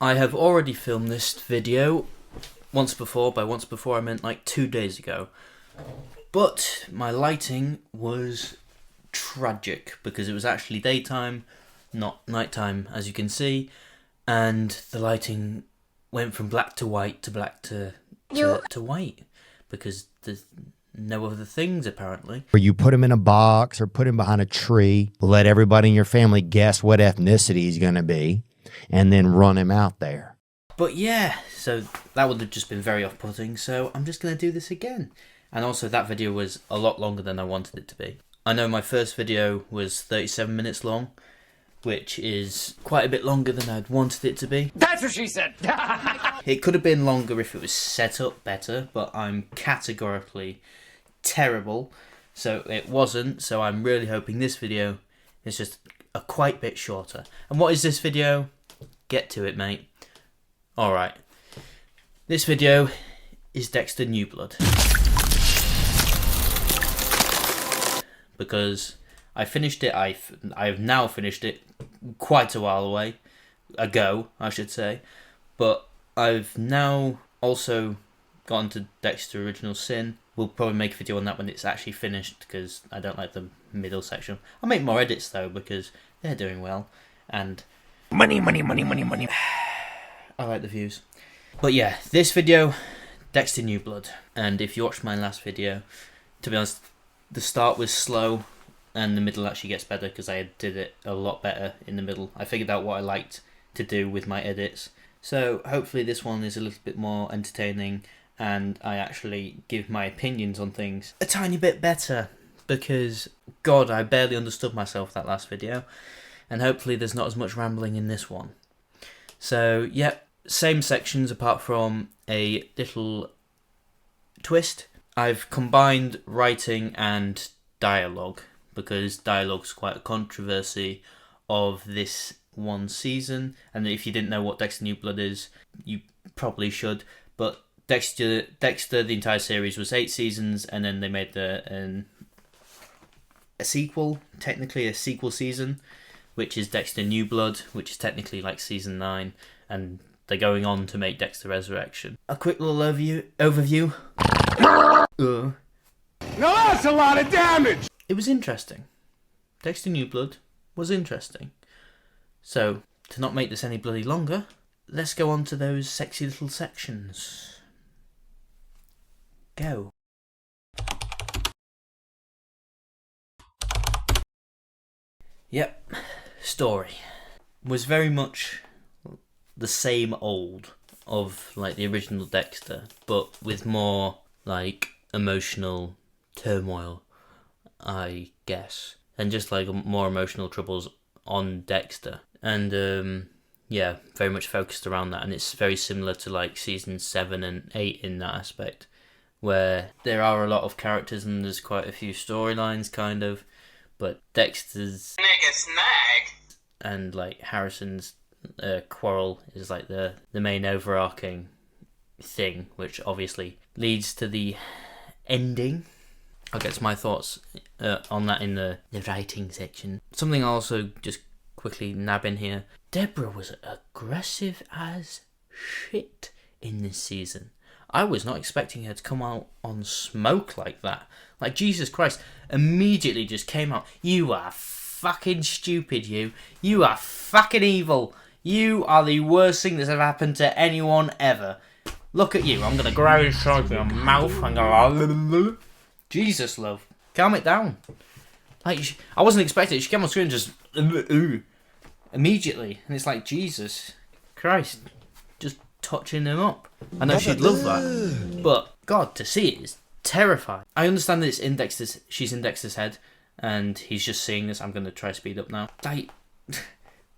I have already filmed this video once before. By once before I meant like 2 days ago. But my lighting was tragic because it was actually daytime, not nighttime, as you can see, and the lighting went from black to white to black to white because there's no other things apparently. Or you put him in a box or put him behind a tree, let everybody in your family guess what ethnicity he's going to be, and then run him out there. But yeah, so that would have just been very off-putting, so I'm just going to do this again. And also that video was a lot longer than I wanted it to be. I know my first video was 37 minutes long, which is quite a bit longer than I'd wanted it to be. That's what she said! It could have been longer if it was set up better, but I'm categorically terrible, so it wasn't, so I'm really hoping this video is just a quite bit shorter. And what is this video? Get to it, mate. Alright. This video is Dexter New Blood. Because I finished it, I have now finished it quite a while ago, I should say. But I've now also gotten to Dexter Original Sin. We'll probably make a video on that when it's actually finished because I don't like the middle section. I'll make more edits though because they're doing well. And Money, money, money, money, money. I like the views. But yeah, this video, Dexter New Blood. And if you watched my last video, to be honest, the start was slow and the middle actually gets better because I did it a lot better in the middle. I figured out what I liked to do with my edits. So hopefully this one is a little bit more entertaining and I actually give my opinions on things a tiny bit better because, God, I barely understood myself that last video. And hopefully there's not as much rambling in this one. So, yeah, same sections apart from a little twist. I've combined writing and dialogue because dialogue's quite a controversy of this one season. And if you didn't know what Dexter New Blood is, you probably should. But Dexter, the entire series was 8 seasons, and then they made a sequel, technically a sequel season, which is Dexter New Blood, which is technically like season 9, and they're going on to make Dexter Resurrection. A quick little overview. Now that's a lot of damage! It was interesting. Dexter New Blood was interesting. So, to not make this any bloody longer, let's go on to those sexy little sections. Go. Yep, story was very much the same old of like the original Dexter, but with more like emotional turmoil, I guess, and just like more emotional troubles on Dexter, and yeah, very much focused around that, and it's very similar to like season 7 and 8 in that aspect, where there are a lot of characters and there's quite a few storylines kind of, but Dexter's nigga snag and like Harrison's quarrel is like the main overarching thing, which obviously leads to the ending. I'll get to my thoughts on that in the writing section. Something I'll also just quickly nab in here. Deborah was aggressive as shit in this season. I was not expecting her to come out on smoke like that. Like, Jesus Christ, immediately just came out. You are fucking stupid, you. You are fucking evil. You are the worst thing that's ever happened to anyone ever. Look at you. I'm going to grab inside your mouth and go... Jesus, love. Calm it down. Like, I wasn't expecting it. She came on screen and just... immediately. And it's like, Jesus Christ. Just touching him up. I know she'd love that. But, God, to see it is terrifying. I understand that she's in Dexter's head. And he's just seeing this. I'm going to try to speed up now.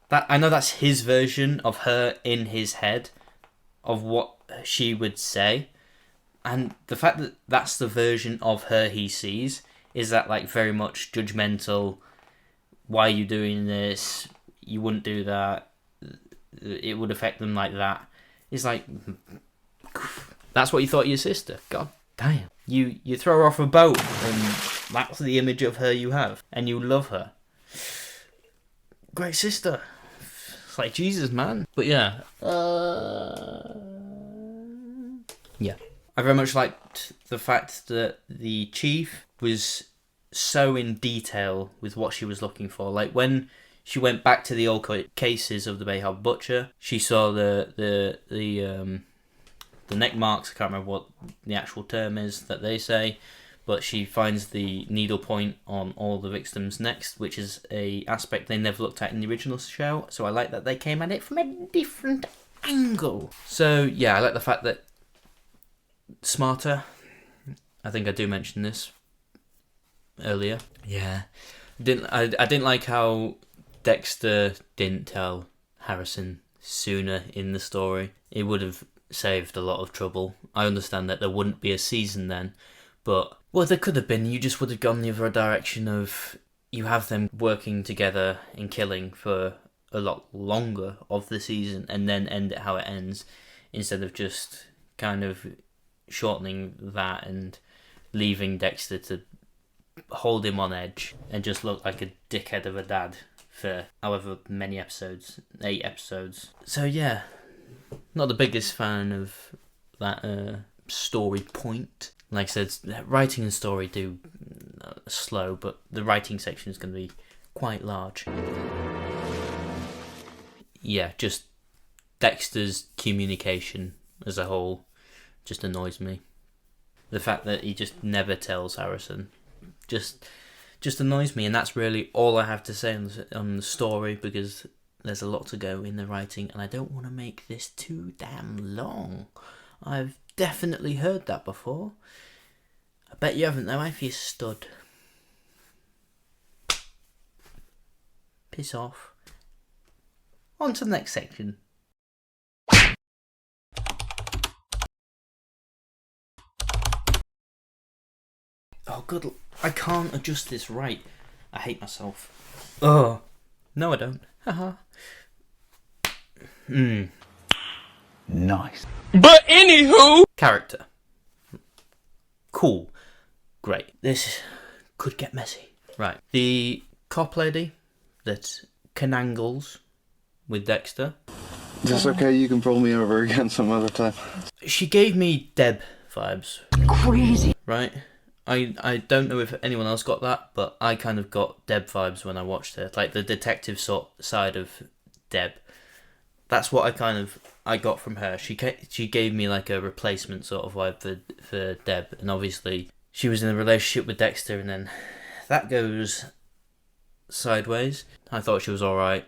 I know that's his version of her in his head. Of what she would say. And the fact that that's the version of her he sees is that like very much judgmental. Why are you doing this? You wouldn't do that. It would affect them like that. It's like, that's what you thought of your sister. God damn. You throw her off a boat and that's the image of her you have. And you love her. Great sister. It's like, Jesus, man. But yeah. Yeah. I very much liked the fact that the chief was so in detail with what she was looking for. Like, when she went back to the old cases of the Bayhard Butcher, she saw the neck marks. I can't remember what the actual term is that they say, but she finds the needle point on all the victims' necks, which is a aspect they never looked at in the original show. So I like that they came at it from a different angle. So yeah, I like the fact that smarter. I think I do mention this earlier. Yeah, I didn't like how Dexter didn't tell Harrison sooner in the story. It would have saved a lot of trouble. I understand that there wouldn't be a season then, but well, there could have been. You just would have gone the other direction of you have them working together in killing for a lot longer of the season and then end it how it ends, instead of just kind of shortening that and leaving Dexter to hold him on edge and just look like a dickhead of a dad for however many episodes, 8 episodes. So yeah, not the biggest fan of that story point. Like I said, writing and story do slow, but the writing section is going to be quite large. Yeah, just Dexter's communication as a whole just annoys me. The fact that he just never tells Harrison just annoys me, and that's really all I have to say on the story, because there's a lot to go in the writing, and I don't want to make this too damn long. I've definitely heard that before. I bet you haven't though, if you stud. Piss off. On to the next section. Oh, good. I can't adjust this right. I hate myself. Oh. No, I don't. Haha. Nice. But anywho, Character. Cool. Great. This could get messy. Right. The cop lady that canangles with Dexter. Is this okay? You can pull me over again some other time. She gave me Deb vibes. Crazy. Right? I don't know if anyone else got that, but I kind of got Deb vibes when I watched her. Like the detective side of Deb. That's what I got from her. She gave me like a replacement sort of vibe for Deb, and obviously she was in a relationship with Dexter, and then that goes sideways. I thought she was alright.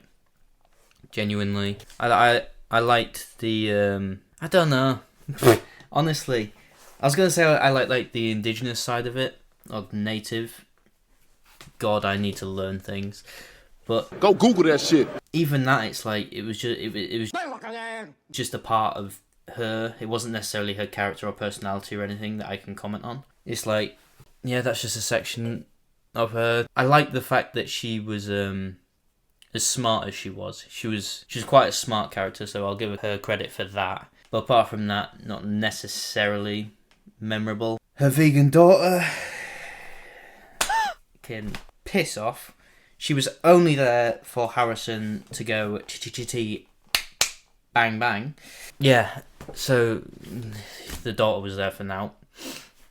Genuinely. I liked the I don't know. Honestly. I was gonna say I like the indigenous side of it, or native. God, I need to learn things, but Go Google that shit. even that, it's like it was just a part of her. It wasn't necessarily her character or personality or anything that I can comment on. It's like, yeah, that's just a section of her. I like the fact that she was as smart as she was. She was quite a smart character, so I'll give her credit for that. But apart from that, not necessarily memorable. Her vegan daughter can piss off. She was only there for Harrison to go ch-ch-ch-t bang bang. Yeah, so the daughter was there for now.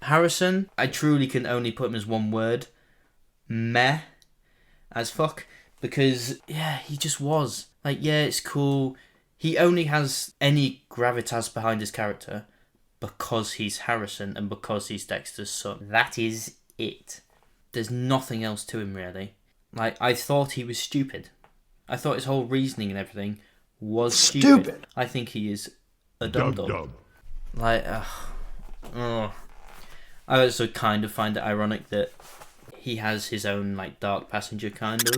Harrison, I truly can only put him as one word. Meh as fuck. Because, yeah, he just was. Like, yeah, it's cool. He only has any gravitas behind his character because he's Harrison and because he's Dexter's son. That is it. There's nothing else to him, really. Like, I thought he was stupid. I thought his whole reasoning and everything was stupid. I think he is a dum-dum. Like, I also kind of find it ironic that he has his own, like, dark passenger, kind of.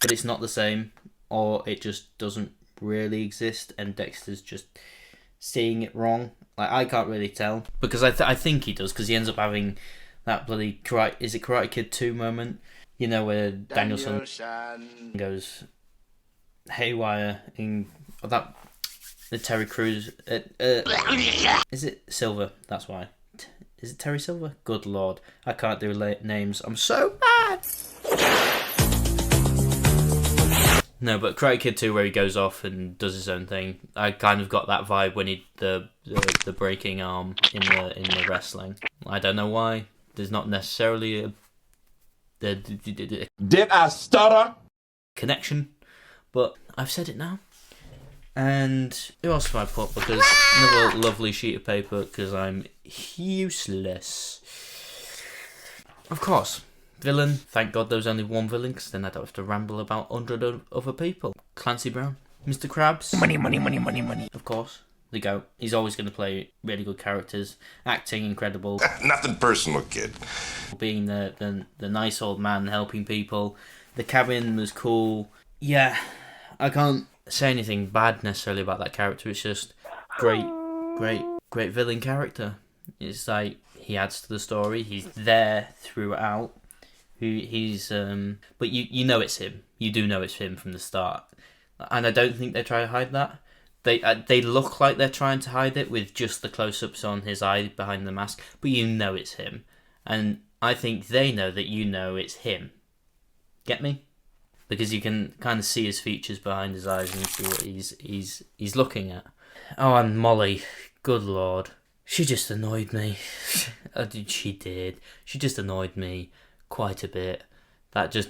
But it's not the same, or it just doesn't really exist, and Dexter's just seeing it wrong. Like, I can't really tell, because I think he does, because he ends up having that bloody Karate Kid 2 moment, you know, where Danielson goes haywire in that the Terry Crews. Is it Silver? That's why. Is it Terry Silver? Good lord, I can't do names. I'm so bad. No, but Karate Kid 2, where he goes off and does his own thing, I kind of got that vibe when he the breaking arm in the wrestling. I don't know why. There's not necessarily a Did I stutter? connection, but I've said it now. And who else have I put? Because another lovely sheet of paper, because I'm useless. Of course. Villain. Thank God there was only one villain, because then I don't have to ramble about 100 other people. Clancy Brown. Mr. Krabs. Money, money, money, money, money. Of course. The GOAT. He's always going to play really good characters. Acting incredible. Nothing personal, kid. Being the nice old man helping people. The cabin was cool. Yeah, I can't say anything bad necessarily about that character. It's just great villain character. It's like he adds to the story. He's there throughout. He's but you know it's him. You do know it's him from the start, and I don't think they try to hide that. They look like they're trying to hide it with just the close-ups on his eye behind the mask, but you know it's him, and I think they know that you know it's him. Get me? Because you can kind of see his features behind his eyes and see what he's looking at. Oh, and Molly, good lord, she just annoyed me. She did. She just annoyed me quite a bit. That just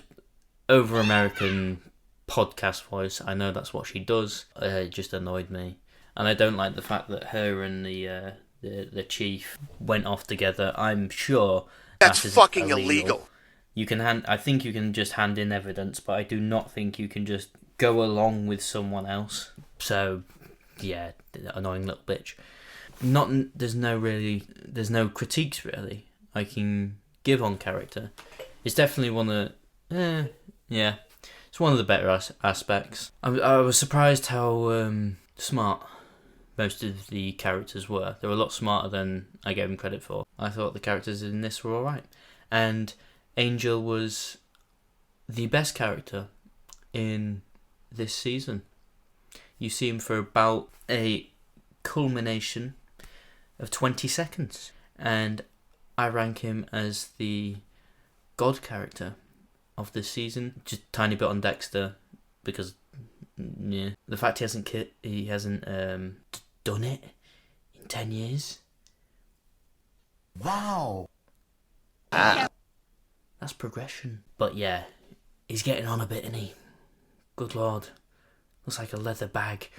over American podcast voice. I know that's what she does. It just annoyed me, and I don't like the fact that her and the chief went off together. I'm sure That's that is fucking illegal. You can I think you can just hand in evidence, but I do not think you can just go along with someone else. So, yeah, annoying little bitch. There's no critiques really I can give on character. It's definitely one of it's one of the better aspects. I was surprised how smart most of the characters were. They were a lot smarter than I gave them credit for. I thought the characters in this were alright. And Angel was the best character in this season. You see him for about a culmination of 20 seconds. And I rank him as the God character of this season. Just a tiny bit on Dexter, because the fact he hasn't done it in 10 years. Wow. That's progression. But yeah, he's getting on a bit, isn't he? Good lord. Looks like a leather bag.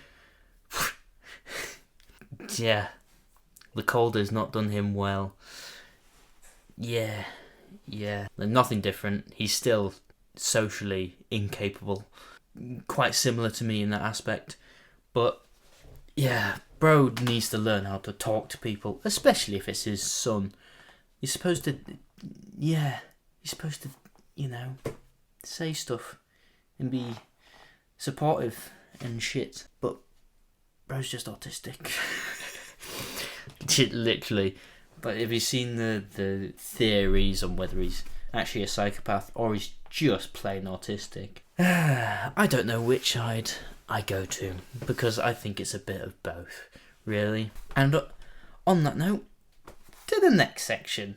Yeah. The cold has not done him well. Yeah. Nothing different. He's still socially incapable. Quite similar to me in that aspect. But yeah, bro needs to learn how to talk to people, especially if it's his son. You're supposed to, say stuff and be supportive and shit. But bro's just autistic. Shit, literally. But have you seen the theories on whether he's actually a psychopath or he's just plain autistic? I don't know which side I go to, because I think it's a bit of both, really. And on that note, to the next section.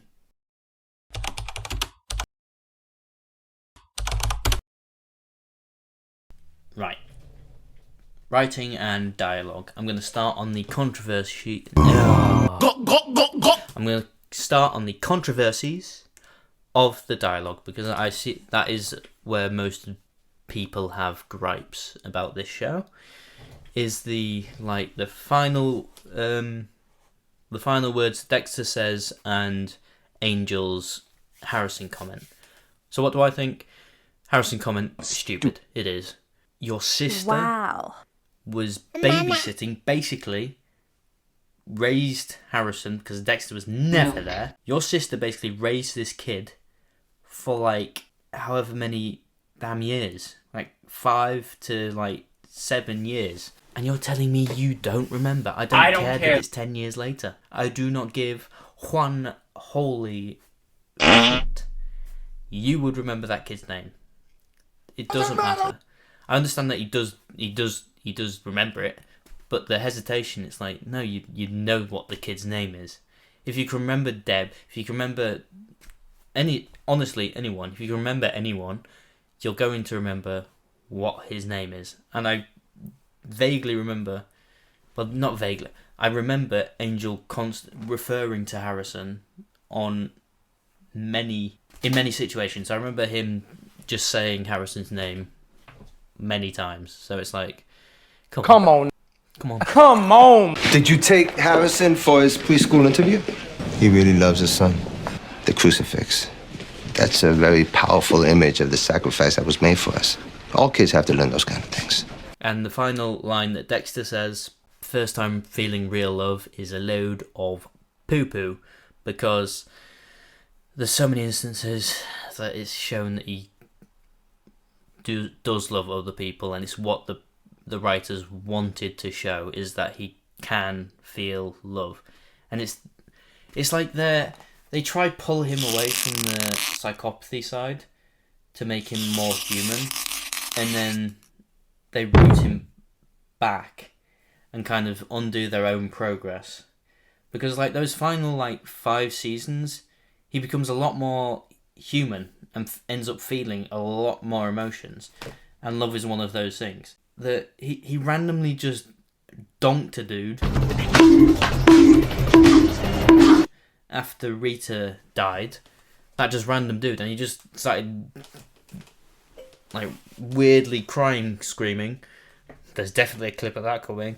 Right. Writing and dialogue. I'm going to start on the controversy. I'm going to start on the controversies of the dialogue, because I see that is where most people have gripes about this show. Is the final words Dexter says and Angel's Harrison comment. So what do I think? Harrison comment, stupid. It is. Your sister was babysitting, basically raised Harrison, because Dexter was never there. Your sister basically raised this kid for however many damn years, 5 to 7 years, and you're telling me you don't remember? I don't care that it's 10 years later. I do not give one holy shit. You would remember that kid's name. It doesn't matter. I understand that he does remember it, but the hesitation, it's no, you know what the kid's name is. If you can remember Deb, if you can remember anyone, if you can remember anyone, you're going to remember what his name is. And I vaguely remember, well, not vaguely, I remember Angel referring to Harrison in many situations. I remember him just saying Harrison's name many times. So it's like, come on. Did you take Harrison for his preschool interview? He really loves his son. The crucifix. That's a very powerful image of the sacrifice that was made for us. All kids have to learn those kind of things. And the final line that Dexter says, first time feeling real love is a load of poo-poo, because there's so many instances that it's shown that he does love other people, and it's what the writers wanted to show, is that he can feel love. And it's like they try pull him away from the psychopathy side to make him more human, and then they root him back and kind of undo their own progress. Because like those final like 5 seasons, he becomes a lot more human and ends up feeling a lot more emotions, and love is one of those things. That he randomly just donked a dude after Rita died. That just random dude, and he just started like weirdly crying, screaming. There's definitely a clip of that coming.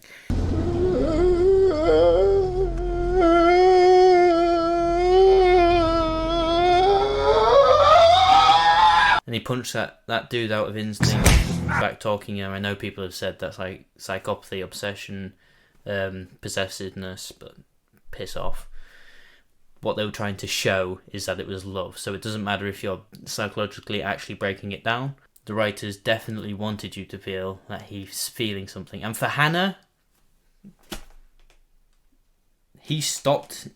And he punched that dude out of instinct, back talking him. I know people have said that's like psychopathy, obsession, possessiveness, but piss off. What they were trying to show is that it was love. So it doesn't matter if you're psychologically actually breaking it down. The writers definitely wanted you to feel that he's feeling something. And for Hannah, he stopped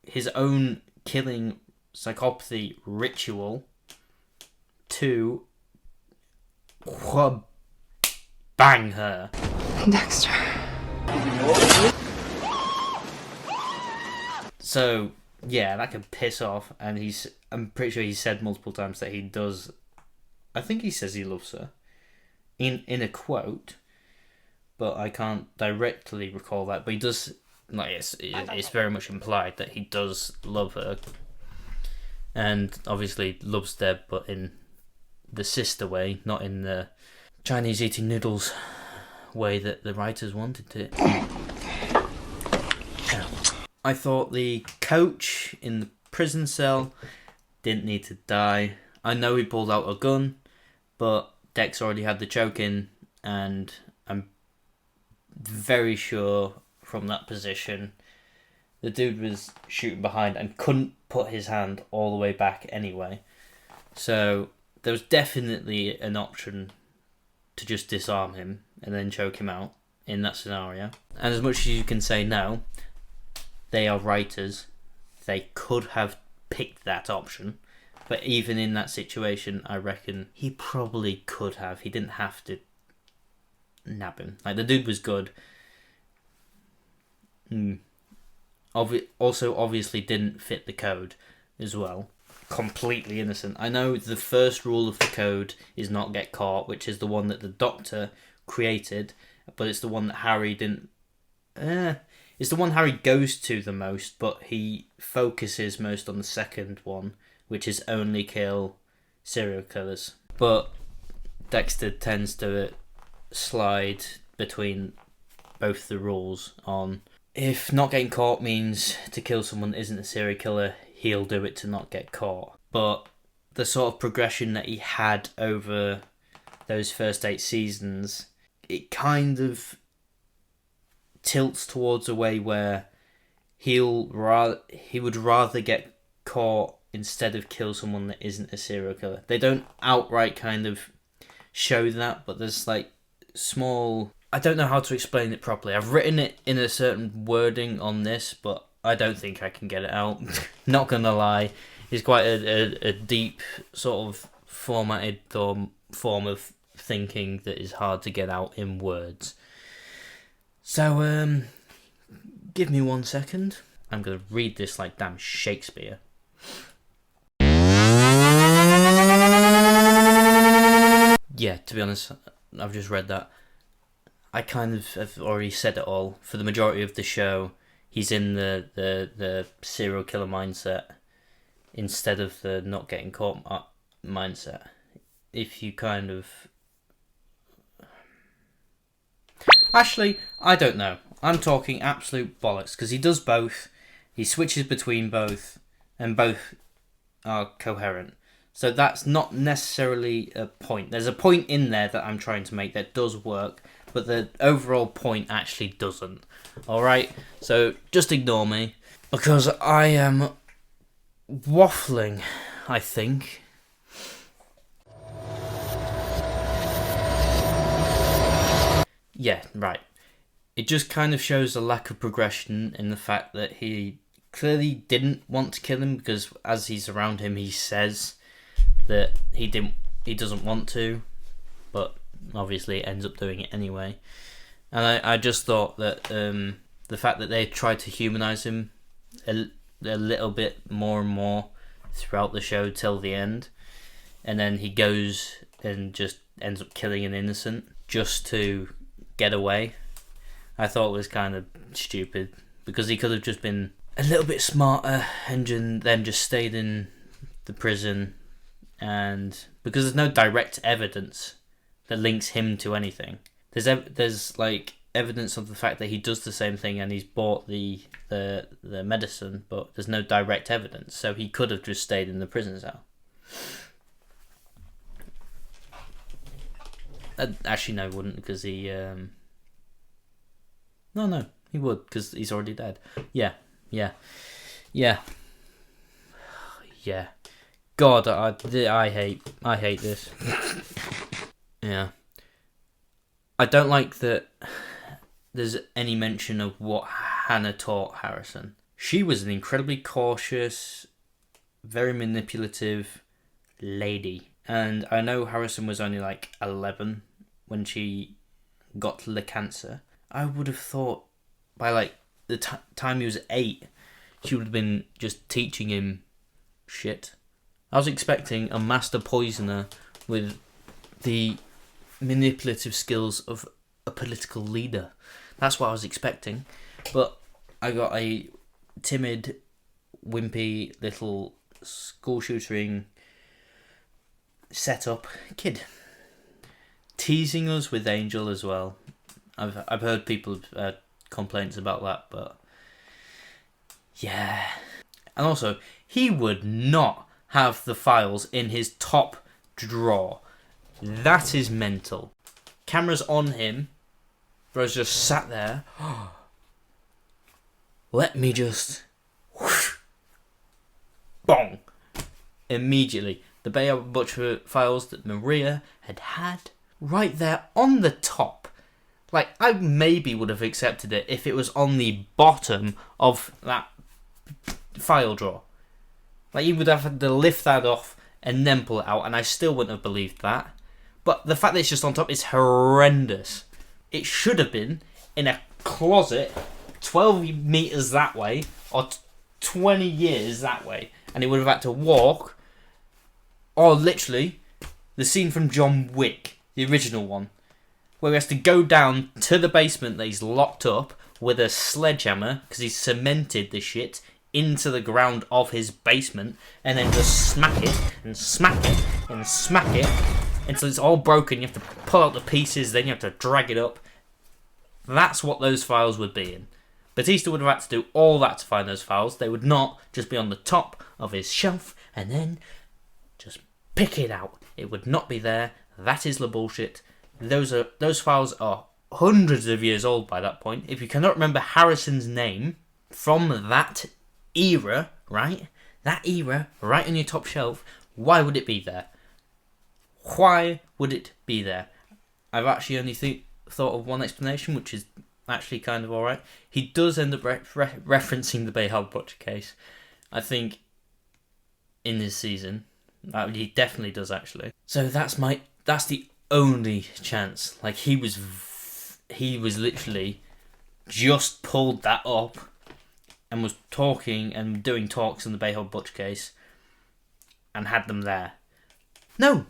his own killing psychopathy ritual to bang her. Dexter. So yeah, that can piss off, and I'm pretty sure he said multiple times that he does. I think he says he loves her in a quote, but I can't directly recall that. But he does, like, it's very much implied that he does love her, and obviously loves Deb, but in the sister way, not in the Chinese eating noodles way that the writers wanted it. I thought the coach in the prison cell didn't need to die. I know he pulled out a gun, but Dex already had the choke in, and I'm very sure from that position the dude was shooting behind and couldn't put his hand all the way back anyway. So there was definitely an option to just disarm him and then choke him out in that scenario. And as much as you can say no, they are writers. They could have picked that option. But even in that situation, I reckon he probably could have. He didn't have to nab him. Like, the dude was good. Also, obviously didn't fit the code as well. Completely innocent. I know the first rule of the code is not get caught, which is the one that the Doctor created, but it's the one that Harry didn't... it's the one Harry goes to the most, but he focuses most on the second one, which is only kill serial killers. But Dexter tends to slide between both the rules on, if not getting caught means to kill someone that isn't a serial killer, he'll do it to not get caught. But the sort of progression that he had over those first 8 seasons, it kind of tilts towards a way where he would rather get caught instead of kill someone that isn't a serial killer. They don't outright kind of show that, but there's like small... I don't know how to explain it properly. I've written it in a certain wording on this, but I don't think I can get it out. Not gonna lie. It's quite a deep sort of formatted form of thinking that is hard to get out in words. So, give me 1 second. I'm gonna read this like damn Shakespeare. yeah, to be honest, I've just read that. I kind of have already said it all. For the majority of the show, he's in the serial killer mindset instead of the not getting caught mindset. If you kind of... Actually, I don't know. I'm talking absolute bollocks, because he does both. He switches between both, and both are coherent. So that's not necessarily a point. There's a point in there that I'm trying to make that does work, but the overall point actually doesn't. Alright? So just ignore me, because I am waffling, I think. Yeah, right. It just kind of shows a lack of progression in the fact that he clearly didn't want to kill him, because as he's around him, he says that he doesn't want to, but obviously ends up doing it anyway. And I just thought that the fact that they tried to humanize him a little bit more and more throughout the show till the end, and then he goes and just ends up killing an innocent just to get away, I thought was kind of stupid, because he could have just been a little bit smarter and then just stayed in the prison. And because there's no direct evidence that links him to anything, there's like evidence of the fact that he does the same thing and he's bought the medicine, but there's no direct evidence, so he could have just stayed in the prison cell. Actually, no, he wouldn't, because he... No, he would, because he's already dead. Yeah. God, I hate this. Yeah. I don't like that there's any mention of what Hannah taught Harrison. She was an incredibly cautious, very manipulative lady. And I know Harrison was only like 11 when she got the cancer. I would have thought by like the time he was 8, she would have been just teaching him shit. I was expecting a master poisoner with the manipulative skills of a political leader. That's what I was expecting. But I got a timid, wimpy little school shooting setup kid teasing us with Angel as well. I've heard people complaints about that, but yeah. And also, he would not have the files in his top drawer. That is mental. Camera's on him. Bro's just sat there. Let me just... whoosh, bong. Immediately. The Bay Butcher files that Maria had right there on the top. Like, I maybe would have accepted it if it was on the bottom of that file drawer. Like, you would have had to lift that off and then pull it out, and I still wouldn't have believed that. But the fact that it's just on top is horrendous. It should have been in a closet 12 meters that way, or 20 years that way, and it would have had to walk, or literally, the scene from John Wick, the original one, where he has to go down to the basement that he's locked up with a sledgehammer, because he's cemented the shit into the ground of his basement, and then just smack it, and smack it, and smack it, until it's all broken. You have to pull out the pieces, then you have to drag it up. That's what those files would be in. Batista would have had to do all that to find those files. They would not just be on the top of his shelf, and then just pick it out. It would not be there. That is the bullshit. Those files are hundreds of years old by that point. If you cannot remember Harrison's name from that era, right? That era, right on your top shelf, why would it be there? Why would it be there? I've actually only thought of one explanation, which is actually kind of alright. He does end up referencing the Bayhal Butcher case, I think, in this season. He definitely does, actually. So that's the only chance. Like, he was literally just pulled that up and was talking and doing talks in the Bayhal Butcher case and had them there. No,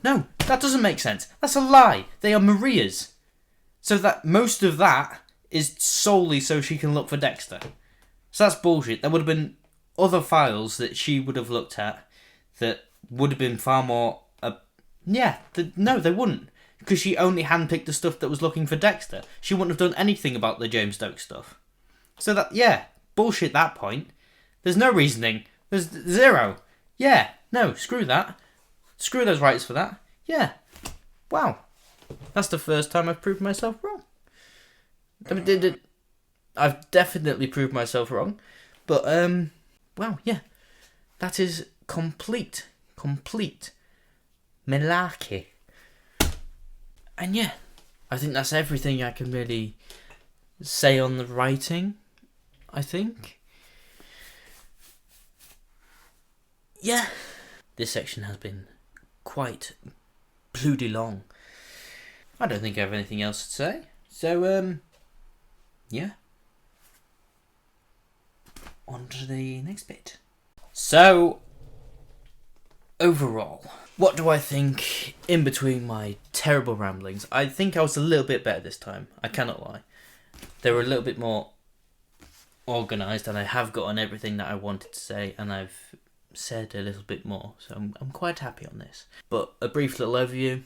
That doesn't make sense. That's a lie. They are Maria's. So that most of that is solely so she can look for Dexter. So that's bullshit. There would have been other files that she would have looked at that would have been far more... no, they wouldn't. Because she only handpicked the stuff that was looking for Dexter. She wouldn't have done anything about the James Stokes stuff. So that, yeah, bullshit that point. There's no reasoning. There's zero. Yeah, no, screw that. Screw those writers for that. Yeah. Wow. That's the first time I've proved myself wrong. I mean, I've definitely proved myself wrong. But, well, yeah. That is complete malarkey. And yeah, I think that's everything I can really say on the writing, I think. Yeah. This section has been quite bloody long. I don't think I have anything else to say. So, yeah. On to the next bit. So, overall, what do I think in between my terrible ramblings? I think I was a little bit better this time. I cannot lie. They were a little bit more organised, and I have gotten everything that I wanted to say, and I've said a little bit more. So I'm quite happy on this. But a brief little overview.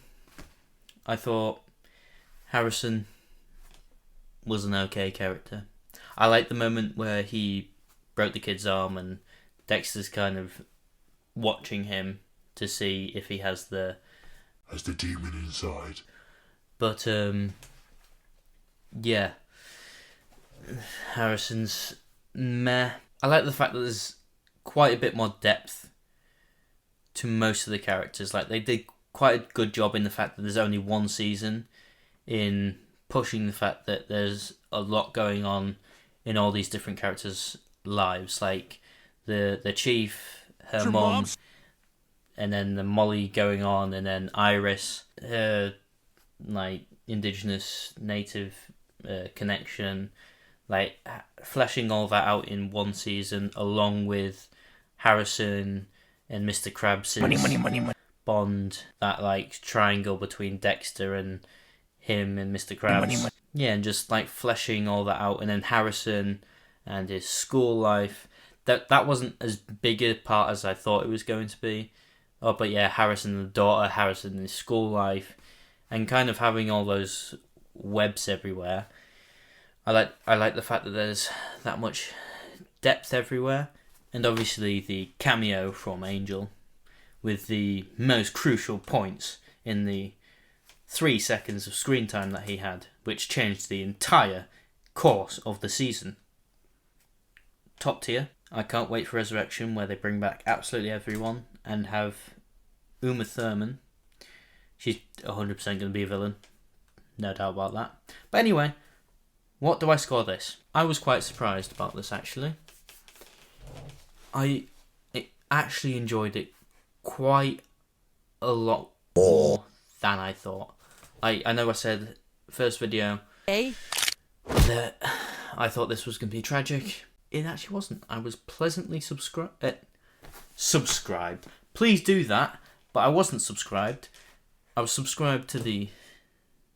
I thought Harrison was an okay character. I liked the moment where he broke the kid's arm and Dexter's kind of watching him to see if he has the demon inside. But yeah, Harrison's meh. I like the fact that there's quite a bit more depth to most of the characters. Like, they did quite a good job in the fact that there's only one season, in pushing the fact that there's a lot going on in all these different characters' lives. Like the chief, her mom, and then the Molly going on, and then Iris, her like indigenous native connection, like fleshing all that out in one season, along with Harrison and Mr. Krabs' money. Bond, that like triangle between Dexter and him and Mr. Krabs. Yeah, and just like fleshing all that out, and then Harrison and his school life. That wasn't as big a part as I thought it was going to be. Oh, but yeah, Harrison and the daughter, Harrison and his school life, and kind of having all those webs everywhere. I like the fact that there's that much depth everywhere, and obviously the cameo from Angel, with the most crucial points in the 3 seconds of screen time that he had, which changed the entire course of the season. Top tier. I can't wait for Resurrection, where they bring back absolutely everyone and have Uma Thurman. She's 100% going to be a villain. No doubt about that. But anyway, what do I score this? I was quite surprised about this, actually. I actually enjoyed it quite a lot more than I thought. I know I said first video that I thought this was going to be tragic. It actually wasn't. I was pleasantly subscribed. Please do that. But I wasn't subscribed. I was subscribed to the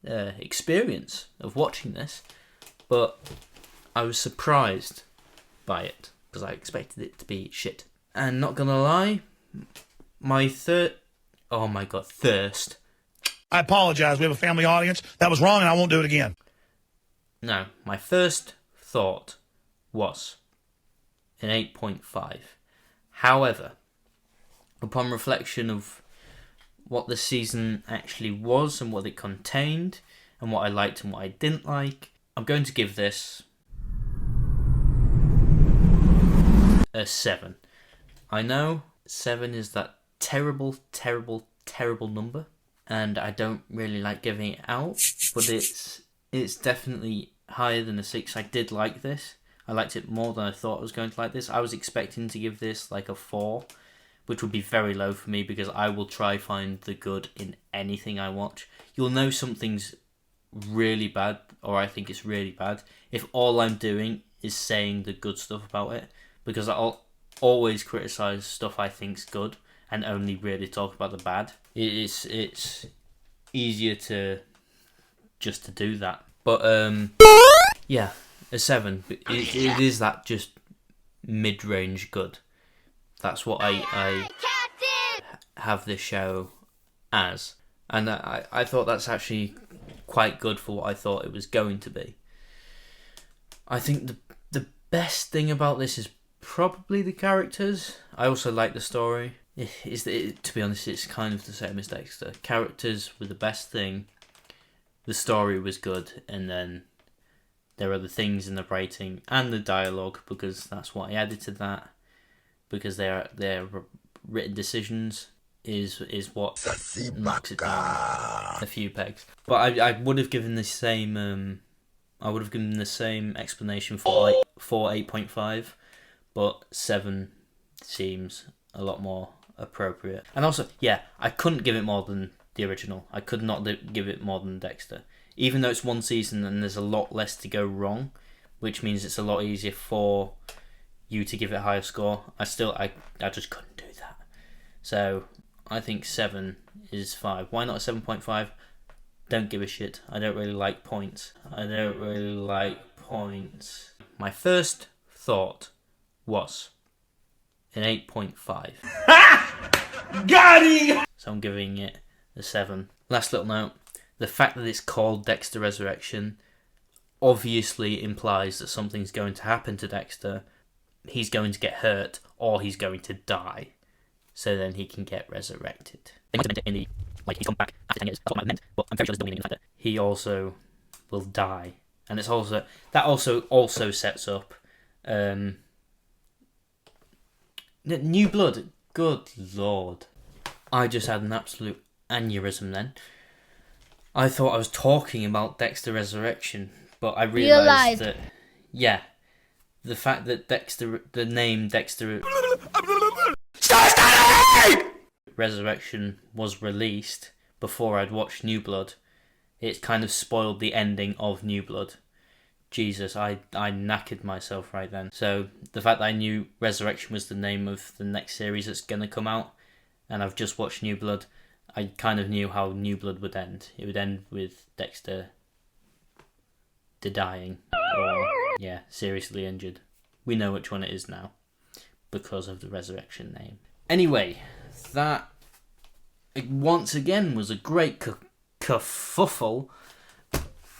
experience of watching this, but I was surprised by it because I expected it to be shit. And not gonna lie, my thirst. I apologize. We have a family audience. That was wrong, and I won't do it again. No, my first thought was an 8.5. However, upon reflection of what the season actually was and what it contained and what I liked and what I didn't like, I'm going to give this a 7. I know 7 is that terrible number, and I don't really like giving it out, but it's definitely higher than a 6. I did like this. I liked it more than I thought I was going to like this. I was expecting to give this like a 4, which would be very low for me because I will try find the good in anything I watch. You'll know something's really bad, or I think it's really bad, if all I'm doing is saying the good stuff about it, because I'll always criticize stuff I think's good and only really talk about the bad. It's easier to just to do that. But yeah, a 7. It is that just mid-range good. That's what I have this show as, and I thought that's actually quite good for what I thought it was going to be. I think the best thing about this is probably the characters. I also like the story. To be honest, it's kind of the same as Dexter. Characters were the best thing. The story was good, and then there are the things in the writing and the dialogue, because that's what I added to that. Because their written decisions is what knocks it down a few pegs. But I would have given the same explanation for 8.5, but 7 seems a lot more appropriate. And also, yeah, I couldn't give it more than the original. I could not give it more than Dexter, even though it's one season and there's a lot less to go wrong, which means it's a lot easier for you to give it a higher score. I just couldn't do that. So I think 7 is 5. Why not a 7.5? Don't give a shit. I don't really like points. My first thought was an 8.5. Got him! So I'm giving it a 7. Last little note. The fact that it's called Dexter Resurrection obviously implies that something's going to happen to Dexter. He's going to get hurt, or he's going to die. So then he can get resurrected. They might have meant it in the, like, he's come back after 10 years. That's what I meant, but I'm very sure there's no meaning in the fact that he also will die. And it's also, that also sets up New Blood. Good lord. I just had an absolute aneurysm then. I thought I was talking about Dexter Resurrection, but I realised that, yeah, the fact that the name Dexter Resurrection was released before I'd watched New Blood, it kind of spoiled the ending of New Blood. Jesus, I knackered myself right then. So the fact that I knew Resurrection was the name of the next series that's going to come out, and I've just watched New Blood, I kind of knew how New Blood would end. It would end with Dexter dying, or, yeah, seriously injured. We know which one it is now, because of the Resurrection name. Anyway, that, once again, was a great kerfuffle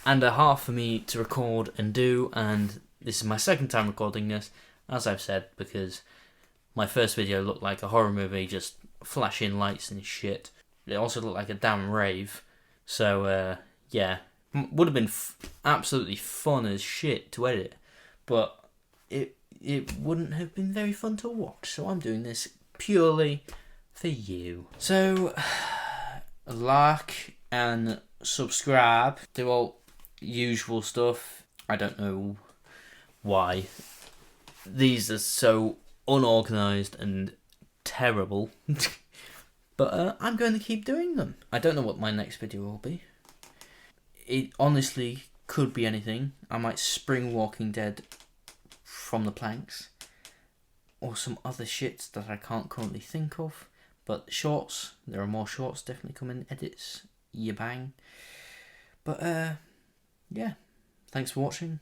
and a half for me to record and do, and this is my second time recording this, as I've said, because my first video looked like a horror movie, just flashing lights and shit. It also looked like a damn rave, so yeah, would have been absolutely fun as shit to edit, but it wouldn't have been very fun to watch, so I'm doing this purely for you. So, like and subscribe, do all usual stuff. I don't know why these are so unorganised and terrible, but I'm going to keep doing them. I don't know what my next video will be. It honestly could be anything. I might spring Walking Dead from the planks, or some other shit that I can't currently think of. But shorts, there are more shorts definitely coming, edits, ya bang. But yeah, thanks for watching.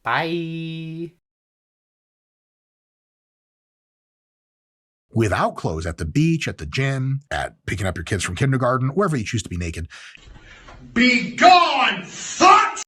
Bye. Without clothes, at the beach, at the gym, at picking up your kids from kindergarten, wherever you choose to be naked. Be gone, son!